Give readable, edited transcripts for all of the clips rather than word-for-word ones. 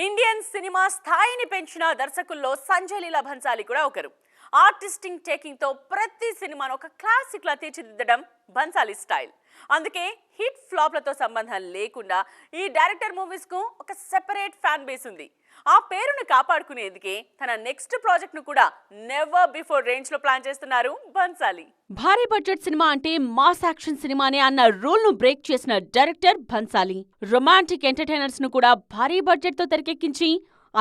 Indian cinema స్థాయిని పెంచిన దర్శకుల్లో సంజయ్ లీలా భన్సాలి కూడా ఒకరు. ఆర్టిస్టింగ్ టేకింగ్ తో ప్రతి సినిమాను ఒక క్లాసిక్ లా తీర్చిదిద్దడం భన్సాలి స్టైల్. అందుకే హిట్ ఫ్లాప్లతో సంబంధం లేకుండా ఈ డైరెక్టర్ మూవీస్ కు ఒక సెపరేట్ ఫ్యాన్ బేస్ ఉంది. ఆ పేరును కాపాడుకునేందుకే తన నెక్స్ట్ ప్రాజెక్ట్ ను కూడా నెవర్ బిఫోర్ రేంజ్ లో ప్లాన్ చేస్తున్నారు భన్సాలి. భారీ బడ్జెట్ సినిమా అంటే మాస్ యాక్షన్ సినిమానే అన్న రూల్ ను బ్రేక్ చేసిన డైరెక్టర్ భన్సాలి. రొమాంటిక్ ఎంటర్టైనర్స్ ను కూడా భారీ బడ్జెట్ తో తెరకెక్కించి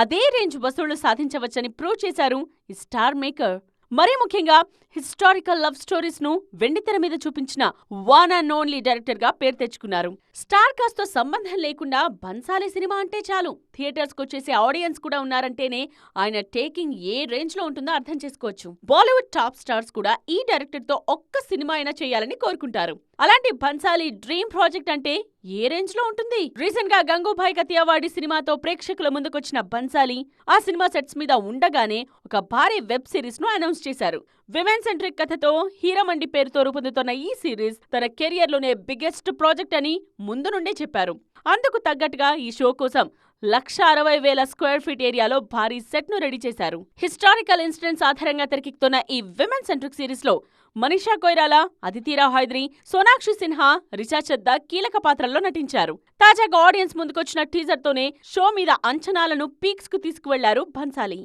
అదే రేంజ్ వసూళ్లు సాధించవచ్చని ప్రూవ్ చేశారు ఈ స్టార్ మేకర్. మరీ ముఖ్యంగా హిస్టారికల్ లవ్ స్టోరీస్ ను వెండితెర మీద చూపించిన వన్ అండ్ ఓన్లీ డైరెక్టర్ గా పేరు తెచ్చుకున్నారు. స్టార్ కాస్ట్ తో సంబంధం లేకుండా భన్సాలి సినిమా అంటే చాలు థియేటర్స్ కొచ్చేసే ఆడియన్స్ కూడా ఉన్నారంటేనే ఆయన టేకింగ్ ఏ రేంజ్ లో ఉంటుందో అర్థం చేసుకోవచ్చు. బాలీవుడ్ టాప్ స్టార్స్ కూడా ఈ డైరెక్టర్ తో ఒక్క సినిమా అయినా చేయాలని కోరుకుంటారు. అలాంటి భన్సాలి డ్రీమ్ ప్రాజెక్ట్ అంటే ఏ రేంజ్ లో ఉంటుంది? రీసెంట్ గా గంగూభాయ్ కతియావాడి సినిమాతో ప్రేక్షకుల ముందుకొచ్చిన భన్సాలి ఆ సినిమా సెట్స్ మీద ఉండగానే ఒక భారీ వెబ్ సిరీస్ ను అనౌన్స్ చేశారు. విమెన్ సెంట్రిక్ కథతో హీరమండి పేరుతో రూపొందుతున్న ఈ సిరీస్ తన కెరియర్ లోనే బిగ్గెస్ట్ ప్రాజెక్ట్ అని ముందు నుండే చెప్పారు. అందుకు తగ్గట్టుగా ఈ షో కోసం 1,60,000 స్క్వేర్ ఫీట్ ఏరియాలో భారీ సెట్ ను రెడీ చేశారు. హిస్టారికల్ ఇన్సిడెంట్స్ ఆధారంగా తెరకెక్కుతున్న ఈ విమెన్ సెంట్రిక్ సిరీస్ లో మనీషా కొయిరాలా, అదితి రావ్ హైదరీ, సోనాక్షి సిన్హా, రిచా చద్దా కీలక పాత్రల్లో నటించారు. తాజాగా ఆడియన్స్ ముందుకొచ్చిన టీజర్ తోనే షో మీద అంచనాలను పీక్స్ కు తీసుకువెళ్లారు భన్సాలి.